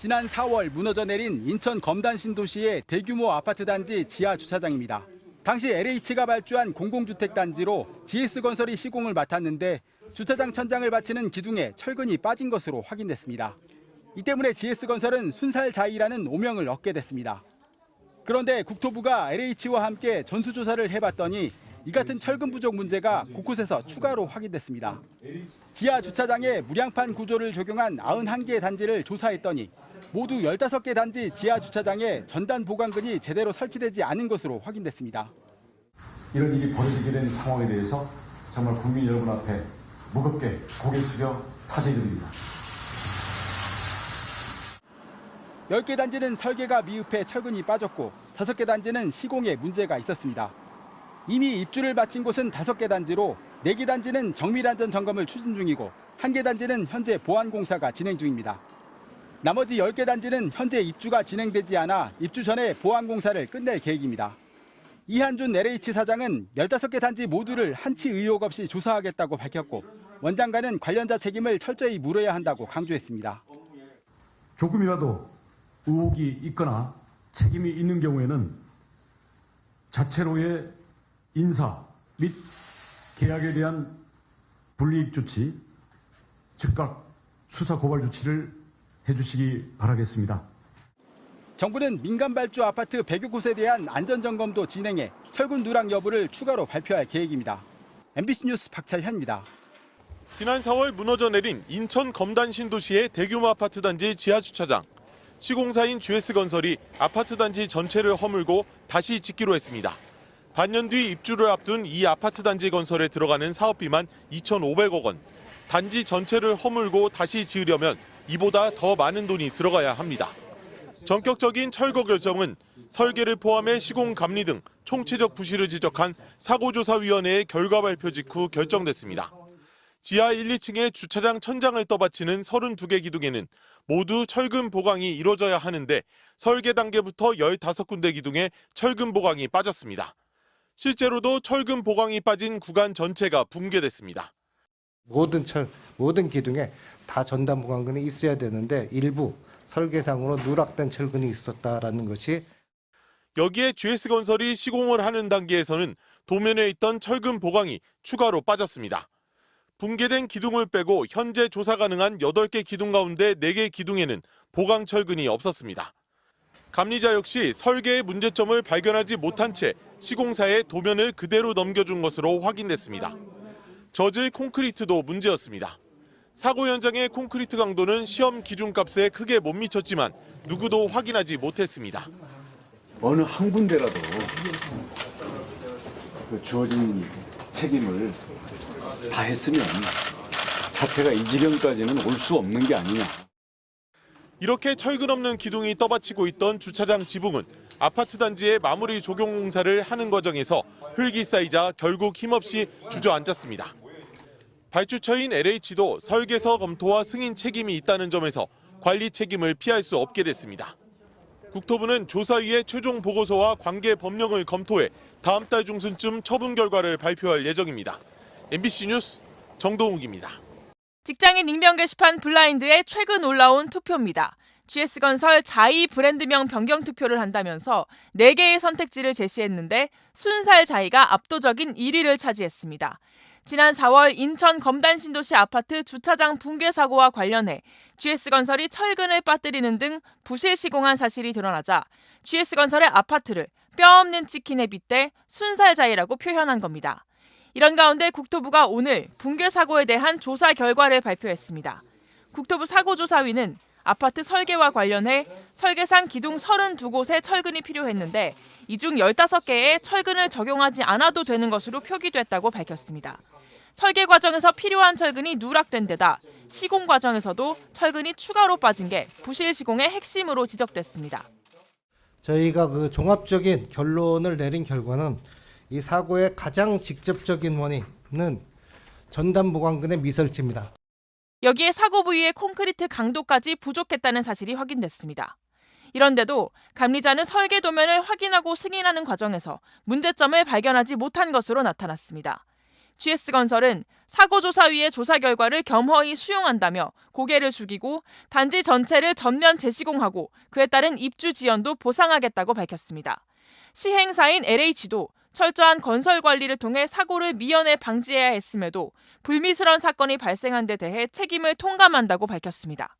지난 4월 무너져 내린 인천 검단 신도시의 대규모 아파트 단지 지하 주차장입니다. 당시 LH가 발주한 공공주택 단지로 GS건설이 시공을 맡았는데 주차장 천장을 받치는 기둥에 철근이 빠진 것으로 확인됐습니다. 이 때문에 GS건설은 순살자의라는 오명을 얻게 됐습니다. 그런데 국토부가 LH와 함께 전수조사를 해봤더니 이 같은 철근 부족 문제가 곳곳에서 추가로 확인됐습니다. 지하 주차장에 무량판 구조를 적용한 91개 단지를 조사했더니 모두 15개 단지 지하 주차장에 전단 보강근이 제대로 설치되지 않은 것으로 확인됐습니다. 이런 일이 벌어지게 된 상황에 대해서 정말 국민 여러분 앞에 무겁게 고개 숙여 사죄드립니다. 10개 단지는 설계가 미흡해 철근이 빠졌고 5개 단지는 시공에 문제가 있었습니다. 이미 입주를 마친 곳은 5개 단지로 4개 단지는 정밀안전 점검을 추진 중이고 1개 단지는 현재 보안공사가 진행 중입니다. 나머지 10개 단지는 현재 입주가 진행되지 않아 입주 전에 보안공사를 끝낼 계획입니다. 이한준 LH 사장은 15개 단지 모두를 한치 의혹 없이 조사하겠다고 밝혔고 원장과는 관련자 책임을 철저히 물어야 한다고 강조했습니다. 조금이라도 의혹이 있거나 책임이 있는 경우에는 자체로의 인사 및 계약에 대한 불이익 조치, 즉각 수사 고발 조치를 해주시기 바라겠습니다. 정부는 민간 발주 아파트 100여 곳에 대한 안전점검도 진행해 철근 누락 여부를 추가로 발표할 계획입니다. MBC 뉴스 박철현입니다. 지난 4월 무너져 내린 인천 검단 신도시의 대규모 아파트 단지 지하 주차장. 시공사인 GS건설이 아파트 단지 전체를 허물고 다시 짓기로 했습니다. 반년 뒤 입주를 앞둔 이 아파트 단지 건설에 들어가는 사업비만 2,500억 원. 단지 전체를 허물고 다시 지으려면 이보다 더 많은 돈이 들어가야 합니다. 전격적인 철거 결정은 설계를 포함해 시공 감리 등 총체적 부실을 지적한 사고조사위원회의 결과 발표 직후 결정됐습니다. 지하 1, 2층의 주차장 천장을 떠받치는 32개 기둥에는 모두 철근 보강이 이뤄져야 하는데 설계 단계부터 15군데 기둥에 철근 보강이 빠졌습니다. 실제로도 철근 보강이 빠진 구간 전체가 붕괴됐습니다. 모든 기둥에 다 전단 보강근이 있어야 되는데 일부 설계상으로 누락된 철근이 있었다라는 것이. 여기에 GS건설이 시공을 하는 단계에서는 도면에 있던 철근 보강이 추가로 빠졌습니다. 붕괴된 기둥을 빼고 현재 조사 가능한 8개 기둥 가운데 4개 기둥에는 보강 철근이 없었습니다. 감리자 역시 설계의 문제점을 발견하지 못한 채 시공사에 도면을 그대로 넘겨준 것으로 확인됐습니다. 젖을 콘크리트도 문제였습니다. 사고 현장의 콘크리트 강도는 시험 기준값에 크게 못 미쳤지만 누구도 확인하지 못했습니다. 어느 한 군데라도 주어진 책임을 다 했으면 사태가 이 지경까지는 올 수 없는 게 아니냐. 이렇게 철근 없는 기둥이 떠받치고 있던 주차장 지붕은 아파트 단지의 마무리 조경 공사를 하는 과정에서 흙이 쌓이자 결국 힘없이 주저앉았습니다. 발주처인 LH도 설계서 검토와 승인 책임이 있다는 점에서 관리 책임을 피할 수 없게 됐습니다. 국토부는 조사위의 최종 보고서와 관계 법령을 검토해 다음 달 중순쯤 처분 결과를 발표할 예정입니다. MBC 뉴스 정동욱입니다. 직장인 익명 게시판 블라인드에 최근 올라온 투표입니다. GS건설 자이 브랜드명 변경 투표를 한다면서 4개의 선택지를 제시했는데 순살자이가 압도적인 1위를 차지했습니다. 지난 4월 인천 검단 신도시 아파트 주차장 붕괴 사고와 관련해 GS건설이 철근을 빠뜨리는 등 부실 시공한 사실이 드러나자 GS건설의 아파트를 뼈없는 치킨에 빗대 순살자이라고 표현한 겁니다. 이런 가운데 국토부가 오늘 붕괴 사고에 대한 조사 결과를 발표했습니다. 국토부 사고조사위는 아파트 설계와 관련해 설계상 기둥 32곳에 철근이 필요했는데 이 중 15개에 철근을 적용하지 않아도 되는 것으로 표기됐다고 밝혔습니다. 설계 과정에서 필요한 철근이 누락된 데다 시공 과정에서도 철근이 추가로 빠진 게 부실 시공의 핵심으로 지적됐습니다. 저희가 종합적인 결론을 내린 결과는 이 사고의 가장 직접적인 원인은 전단 보강근의 미설치입니다. 여기에 사고 부위의 콘크리트 강도까지 부족했다는 사실이 확인됐습니다. 이런데도 감리자는 설계 도면을 확인하고 승인하는 과정에서 문제점을 발견하지 못한 것으로 나타났습니다. GS건설은 사고조사위의 조사 결과를 겸허히 수용한다며 고개를 숙이고 단지 전체를 전면 재시공하고 그에 따른 입주 지연도 보상하겠다고 밝혔습니다. 시행사인 LH도 철저한 건설 관리를 통해 사고를 미연에 방지해야 했음에도 불미스러운 사건이 발생한 데 대해 책임을 통감한다고 밝혔습니다.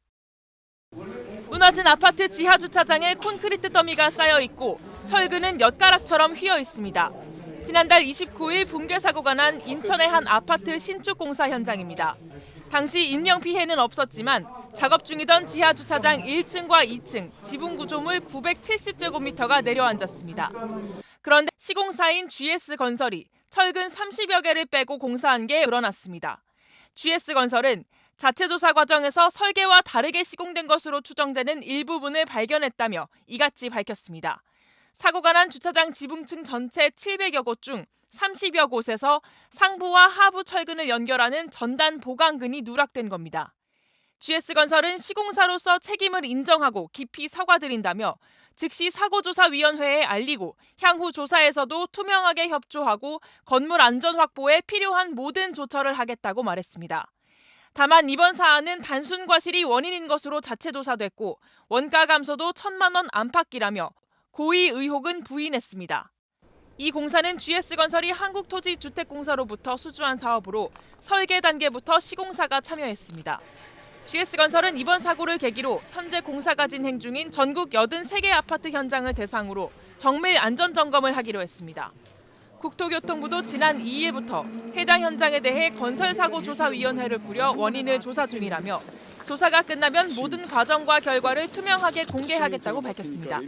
무너진 아파트 지하 주차장에 콘크리트 더미가 쌓여 있고 철근은 엿가락처럼 휘어 있습니다. 지난달 29일 붕괴 사고가 난 인천의 한 아파트 신축 공사 현장입니다. 당시 인명 피해는 없었지만 작업 중이던 지하 주차장 1층과 2층 지붕 구조물 970제곱미터가 내려앉았습니다. 그런데 시공사인 GS건설이 철근 30여 개를 빼고 공사한 게 드러났습니다. GS건설은 자체 조사 과정에서 설계와 다르게 시공된 것으로 추정되는 일부분을 발견했다며 이같이 밝혔습니다. 사고가 난 주차장 지붕층 전체 700여 곳 중 30여 곳에서 상부와 하부 철근을 연결하는 전단 보강근이 누락된 겁니다. GS건설은 시공사로서 책임을 인정하고 깊이 사과드린다며 즉시 사고조사위원회에 알리고 향후 조사에서도 투명하게 협조하고 건물 안전 확보에 필요한 모든 조처를 하겠다고 말했습니다. 다만 이번 사안은 단순 과실이 원인인 것으로 자체 조사됐고 원가 감소도 1,000만 원 안팎이라며 고의 의혹은 부인했습니다. 이 공사는 GS건설이 한국토지주택공사로부터 수주한 사업으로 설계 단계부터 시공사가 참여했습니다. GS건설은 이번 사고를 계기로 현재 공사가 진행 중인 전국 83개 아파트 현장을 대상으로 정밀 안전점검을 하기로 했습니다. 국토교통부도 지난 2일부터 해당 현장에 대해 건설사고조사위원회를 꾸려 원인을 조사 중이라며 조사가 끝나면 모든 과정과 결과를 투명하게 공개하겠다고 밝혔습니다.